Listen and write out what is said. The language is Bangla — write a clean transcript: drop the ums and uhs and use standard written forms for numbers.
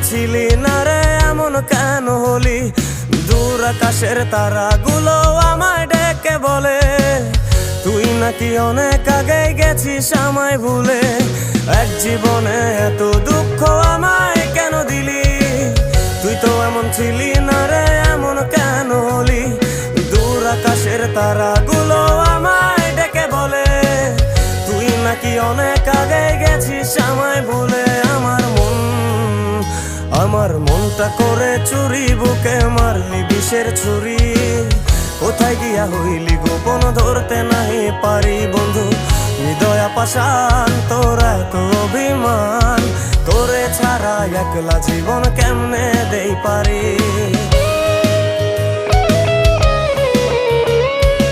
ছিলি না রে এমন কেন হলি? দূর আকাশের তারাগুলো আমায় ডেকে বলে তুই নাকি অনেক আগে গেছিস আমায় ভুলে। এক জীবনে এত দুঃখ আমায় কেন দিলি? তুই তো এমন ছিলি না রে এমন কেন হলি? দূর আকাশের তারাগুলো আমায় ডেকে বলে তুই নাকি অনেক আগে গেছিস আমায় ভুলে। আমার মনটা করে চুরি, বুকে মারলি বিষের ছুরি। কোথায় গিয়া হইলি গোপন ধরতে নাহি পারি বন্ধু। হৃদয়া পাষাণ তোর এত অভিমান, তোরে ছাড়া একলা জীবন কেমনে দেই পারি।